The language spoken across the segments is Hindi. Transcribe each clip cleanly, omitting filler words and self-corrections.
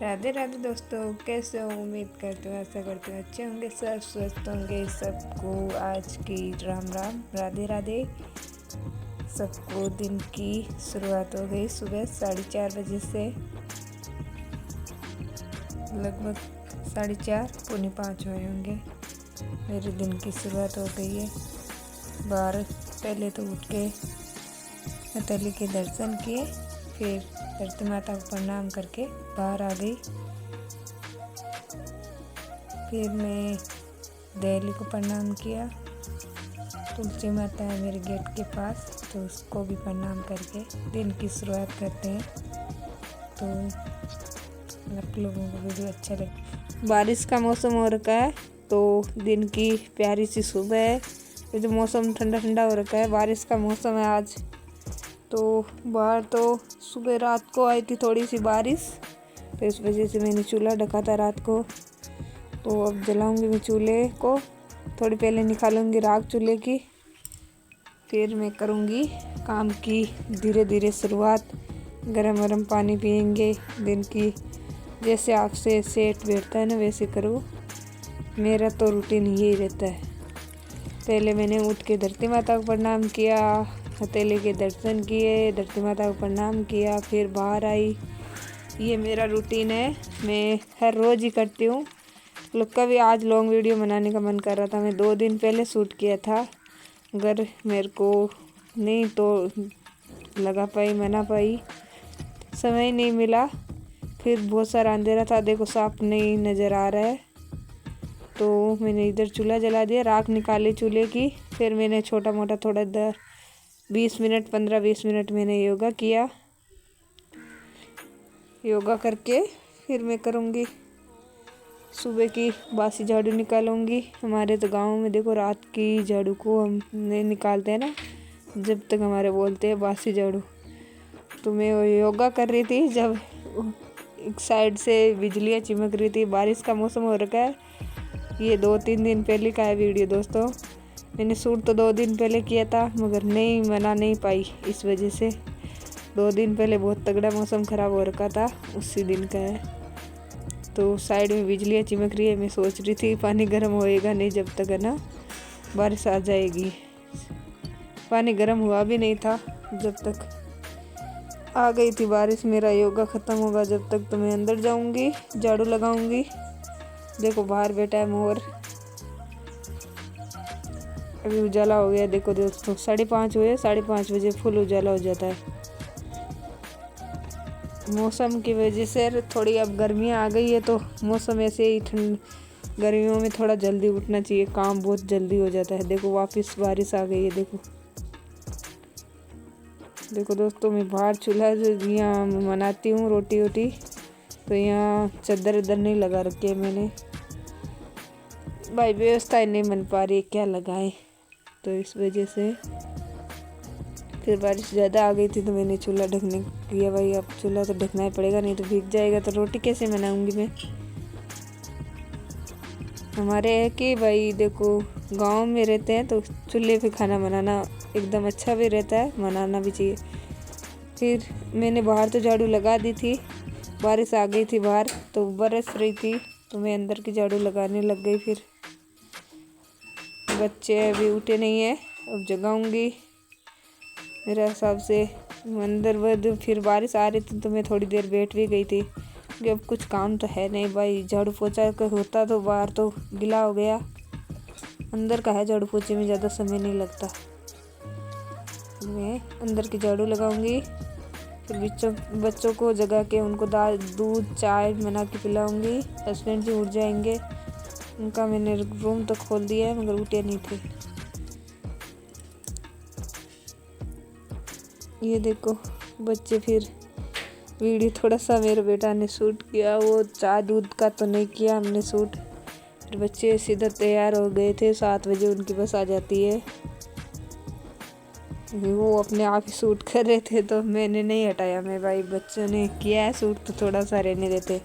राधे राधे दोस्तों, कैसे हो? उम्मीद करते हो, आशा करते हो अच्छे होंगे, सब स्वस्थ होंगे। सबको आज की राम राम, राधे राधे। सबको दिन की शुरुआत हो गई सुबह 4:30 बजे से, लगभग 4:30 पौने 5 हुए होंगे। मेरे दिन की शुरुआत हो गई है। बाहर पहले तो उठ के मतली के दर्शन किए, फिर धरती माता को प्रणाम करके बाहर आ गई। फिर मैं दहली को प्रणाम किया। तुलसी माता है मेरे गेट के पास, तो उसको भी प्रणाम करके दिन की शुरुआत करते हैं। तो आप लोगों को वीडियो अच्छा लगे। बारिश का मौसम हो रखा है, तो दिन की प्यारी सी सुबह है। ये जो मौसम ठंडा ठंडा हो रखा है, बारिश का मौसम है आज। तो बाहर तो सुबह रात को आई थी थोड़ी सी बारिश, तो इस वजह से मैंने चूल्हा ढका था रात को। तो अब जलाऊंगी मैं चूल्हे को, थोड़ी पहले निकालूंगी राख चूल्हे की, फिर मैं करूंगी काम की धीरे धीरे शुरुआत। गरम गरम पानी पियेंगे दिन की, जैसे आपसे सेट बैठता है ना वैसे करो। मेरा तो रूटीन यही रहता है। पहले मैंने उठ के धरती माता को प्रणाम किया, हथेली के दर्शन किए, धरती माता को प्रणाम किया, फिर बाहर आई। ये मेरा रूटीन है, मैं हर रोज़ ही करती हूँ। लोग का भी आज लॉन्ग वीडियो बनाने का मन कर रहा था। मैं 2 दिन पहले शूट किया था, अगर मेरे को नहीं तो लगा पाई, मना पाई, समय नहीं मिला। फिर बहुत सारा अंधेरा था, देखो साफ नहीं नज़र आ रहा है, तो मैंने इधर चूल्हा जला दिया, राख निकाली चूल्हे की। फिर मैंने छोटा मोटा थोड़ा 20 मिनट 15-20 मिनट मैंने योगा किया। योगा करके फिर मैं करूँगी सुबह की बासी झाड़ू निकालूंगी। हमारे तो गांव में देखो रात की झाड़ू को हम नहीं निकालते हैं ना, जब तक हमारे बोलते हैं बासी झाड़ू। तो मैं योगा कर रही थी, जब एक साइड से बिजलियाँ चिमक रही थी। बारिश का मौसम हो रखा है। ये 2-3 दिन पहले का है वीडियो दोस्तों। मैंने शूट तो 2 दिन पहले किया था, मगर नहीं मना नहीं पाई, इस वजह से 2 दिन पहले बहुत तगड़ा मौसम ख़राब हो रखा था, उसी दिन का है। तो साइड में बिजलियाँ चिमक रही है। मैं सोच रही थी पानी गर्म होएगा नहीं जब तक है ना बारिश आ जाएगी। पानी गर्म हुआ भी नहीं था जब तक आ गई थी बारिश। मेरा योगा ख़त्म होगा जब तक, तो मैं अंदर जाऊंगी, झाड़ू लगाऊंगी। देखो बाहर बैठा है मोर। अभी उजाला हो गया, देखो दोस्तों 5:30 हुए, 5:30 बजे फुल उजाला हो जाता है। मौसम की वजह से थोड़ी अब गर्मियाँ आ गई है, तो मौसम ऐसे ही ठंड, गर्मियों में थोड़ा जल्दी उठना चाहिए, काम बहुत जल्दी हो जाता है। देखो वापस बारिश आ गई है। देखो दोस्तों, मैं बाहर चूल्हा जो यहाँ बनाती हूँ रोटी वोटी, तो यहाँ चादर इधर नहीं लगा रखी है मैंने, भाई व्यवस्था नहीं बन पा रही, क्या लगाएं, तो इस वजह से। फिर बारिश ज़्यादा आ गई थी, तो मैंने चूल्हा ढकने किया। भाई अब चूल्हा तो ढकना ही पड़ेगा, नहीं तो भीग जाएगा, तो रोटी कैसे बनाऊंगी मैं। हमारे है कि भाई देखो गांव में रहते हैं, तो चूल्हे पे खाना बनाना एकदम अच्छा भी रहता है, बनाना भी चाहिए। फिर मैंने बाहर तो झाड़ू लगा दी थी, बारिश आ गई थी बाहर, तो बरस रही थी, तो मैं अंदर की झाड़ू लगाने लग गई। फिर बच्चे अभी उठे नहीं है, अब जगाऊंगी मेरे हिसाब से अंदर बद। फिर बारिश आ रही थी, तो मैं थोड़ी देर बैठ भी गई थी, कि अब कुछ काम तो है नहीं भाई, झाड़ू पोछा का होता तो बाहर तो गीला हो गया, अंदर का है झाड़ू पोछे में ज़्यादा समय नहीं लगता। मैं अंदर की झाड़ू लगाऊंगी, फिर बच्चों को जगा के उनको दाल दूध चाय बना के पिलाऊंगी। हस्बैंड जी उठ जाएंगे, उनका मैंने रूम तो खोल दिया है, मगर उठे नहीं थे। ये देखो बच्चे, फिर वीडियो थोड़ा सा मेरे बेटा ने शूट किया, वो चाय दूध का तो नहीं किया हमने शूट। फिर बच्चे सीधा तैयार हो गए थे, 7 बजे उनकी बस आ जाती है। वो अपने आप ही शूट कर रहे थे, तो मैंने नहीं हटाया। मैं भाई बच्चों ने किया है शूट, तो थोड़ा सा रहने देते।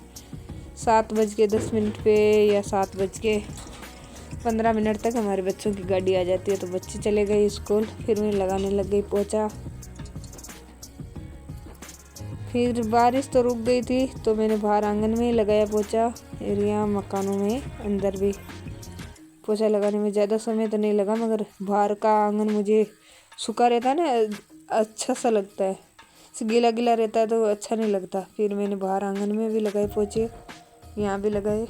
7:10 पे या 7:15 तक हमारे बच्चों की गाड़ी आ जाती है, तो बच्चे चले गए स्कूल। फिर मैं लगाने लग गई पोछा। फिर बारिश तो रुक गई थी तो मैंने बाहर आंगन में लगाया पोछा। एरिया मकानों में अंदर भी पोछा लगाने में ज़्यादा समय तो नहीं लगा, मगर बाहर का आंगन मुझे सूखा रहता है ना, अच्छा सा लगता है। गीला गीला रहता है तो अच्छा नहीं लगता। फिर मैंने बाहर आंगन में भी लगाए पोछे, यहाँ भी लगाए।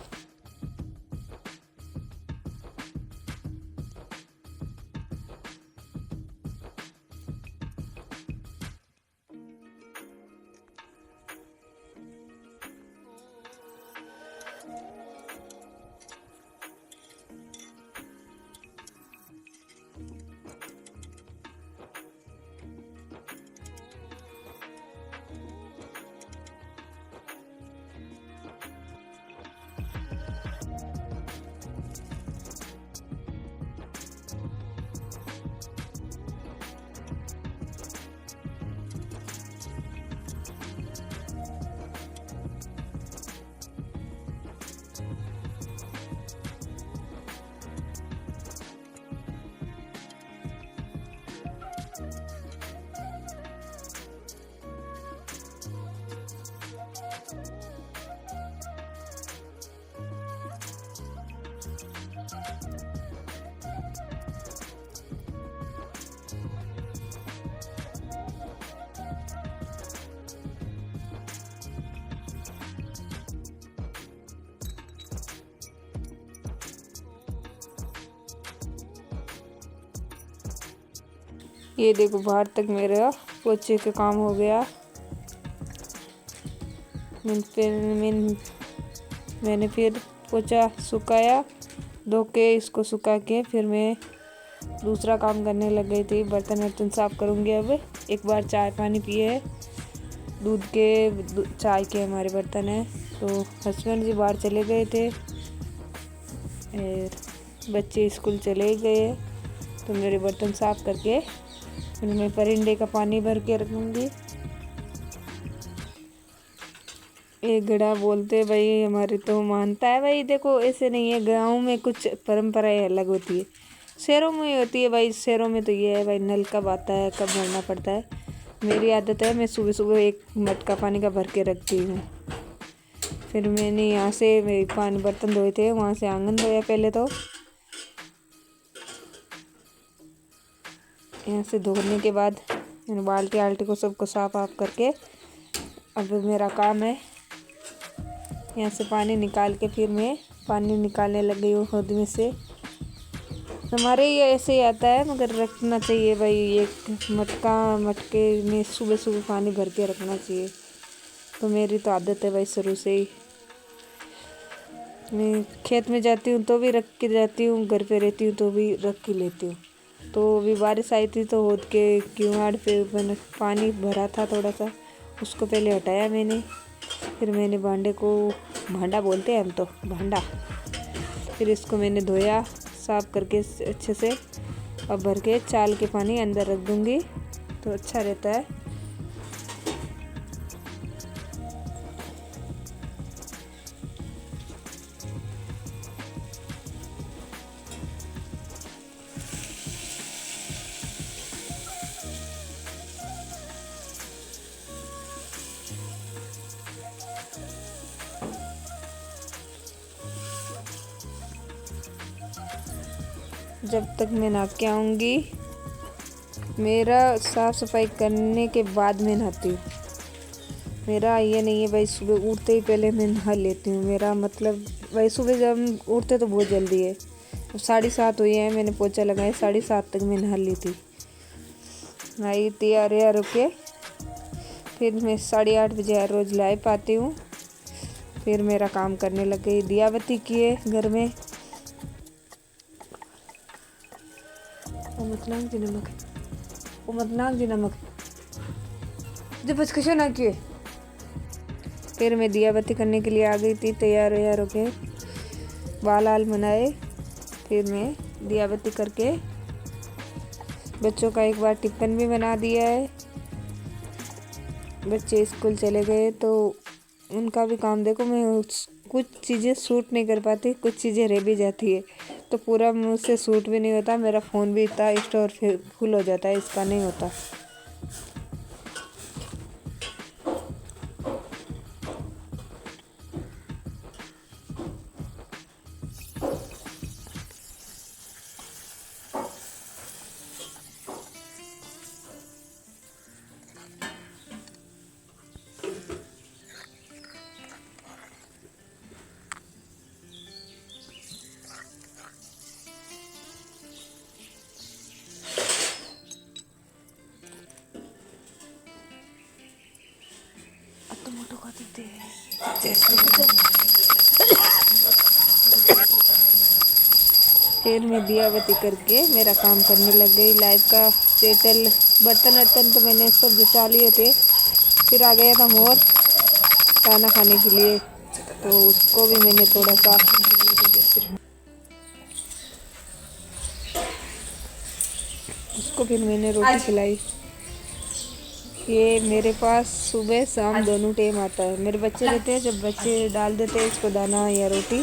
ये देखो बाहर तक मेरा पोछे का काम हो गया। मैंने फिर पोछा सुखाया, धो के इसको सुखा के फिर मैं दूसरा काम करने लग गई थी। बर्तन वर्तन साफ करूँगी। अब एक बार चाय पानी पिए है, दूध के चाय के हमारे बर्तन है। तो हस्बैंड जी बाहर चले गए थे और बच्चे स्कूल चले गए, तो मेरे बर्तन साफ करके फिर मैं परिंदे का पानी भर के रखूँगी। एक घड़ा बोलते भाई हमारे तो मानता है भाई। देखो ऐसे नहीं है, गाँव में कुछ परंपराएं अलग होती है, शहरों में होती है भाई। शहरों में तो ये है भाई नल कब आता है कब भरना पड़ता है। मेरी आदत है मैं सुबह सुबह एक मटका पानी का भर के रखती हूँ। फिर मैंने यहाँ से मेरे पानी बर्तन धोए थे, वहाँ से आंगन धोया पहले। तो यहाँ से धोने के बाद मैंने बाल्टी आल्टी को सबको साफ आप करके अब मेरा काम है यहाँ से पानी निकाल के फिर मैं पानी निकालने लग गई हूँ खुद में से। हमारे ये ऐसे ही आता है, मगर रखना चाहिए भाई। एक मटके में सुबह सुबह पानी भर के रखना चाहिए। तो मेरी तो आदत है भाई शुरू से ही। मैं खेत में जाती हूँ तो भी रख के जाती हूँ, घर पे रहती हूँ तो भी रख के लेती हूँ। तो अभी बारिश आई थी तो होद के किवाड़ पे मैंने पानी भरा था थोड़ा सा, उसको पहले हटाया मैंने। फिर मैंने भांडा बोलते हैं हम तो, भांडा। फिर इसको मैंने धोया साफ करके अच्छे से। अब भर के चाल के पानी अंदर रख दूँगी तो अच्छा रहता है। जब तक मैं नहा के आऊँगी, मेरा साफ़ सफाई करने के बाद मैं नहाती हूँ। मेरा ये नहीं है भाई सुबह उठते ही पहले मैं नहा लेती हूँ। मेरा मतलब भाई सुबह जब हम उठते तो बहुत जल्दी है। अब 7:30 हुई है, मैंने पोछा लगाया 7:30 तक मैं नहा ली थी। नहाई तैयार होके फिर मैं 8:30 बजे हर रोज़ लाए पाती हूँ। फिर मेरा काम करने लग गई। दिया बत्ती किए घर में। उमतनाक जी नमक जब बचकशो ना किए। फिर मैं दिया बत्ती करने के लिए आ गई थी, तैयार होके बाल आल मनाए। फिर मैं दिया बत्ती करके बच्चों का एक बार टिफ़िन भी बना दिया है। बच्चे स्कूल चले गए तो उनका भी काम देखो। मैं कुछ चीज़ें सूट नहीं कर पाती, कुछ चीज़ें रह भी जाती है तो पूरा मुझसे सूट भी नहीं होता। मेरा फ़ोन भी इतना स्टोर फुल हो जाता है, इसका नहीं होता। फिर मैं दिया बत्ती करके मेरा काम करने लग गई। लाइव का सेटल बर्तन वर्तन तो मैंने सब जचा लिए थे। फिर आ गया था मोर खाना खाने के लिए, तो उसको भी मैंने थोड़ा सा फिर मैंने रोटी खिलाई। ये मेरे पास सुबह शाम दोनों टाइम आता है। मेरे बच्चे रहते हैं, जब बच्चे डाल देते हैं इसको दाना या रोटी,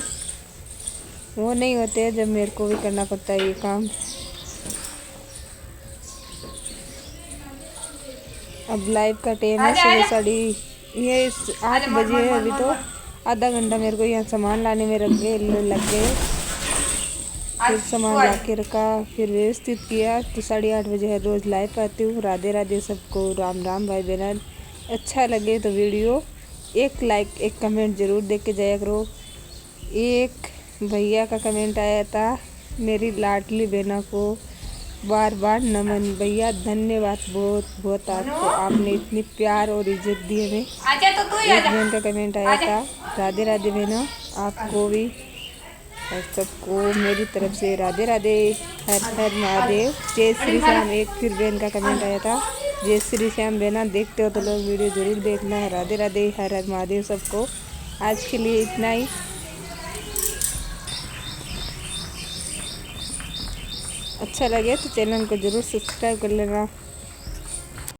वो नहीं होते हैं जब मेरे को भी करना पड़ता है ये काम। अब लाइव का टाइम है सुबह 8 बजे है अभी, तो आधा घंटा मेरे को यहाँ सामान लाने में लग गए। फिर सामान ला के रखा, फिर व्यवस्थित किया, तो 8:30 बजे है रोज़ लाइव आती हूँ। राधे राधे सबको, राम राम भाई बहन। अच्छा लगे तो वीडियो एक लाइक एक कमेंट ज़रूर देख के जाया करो। एक भैया का कमेंट आया था, मेरी लाडली बहना को बार बार नमन। भैया धन्यवाद बहुत बहुत आपको, आपने इतनी प्यार और इज्जत दी हमें। एक बहन का कमेंट आया था, राधे राधे बहना, आपको भी और सबको मेरी तरफ से राधे राधे, हर हर महादेव, जय श्री श्याम। एक फिर बहन का कमेंट आया था, जय श्री श्याम बहना, देखते हो तो लोग वीडियो ज़रूर देखना। राधे राधे, हर हर महादेव सबको। आज के लिए इतना ही। अच्छा लगे तो चैनल को ज़रूर सब्सक्राइब कर लेना।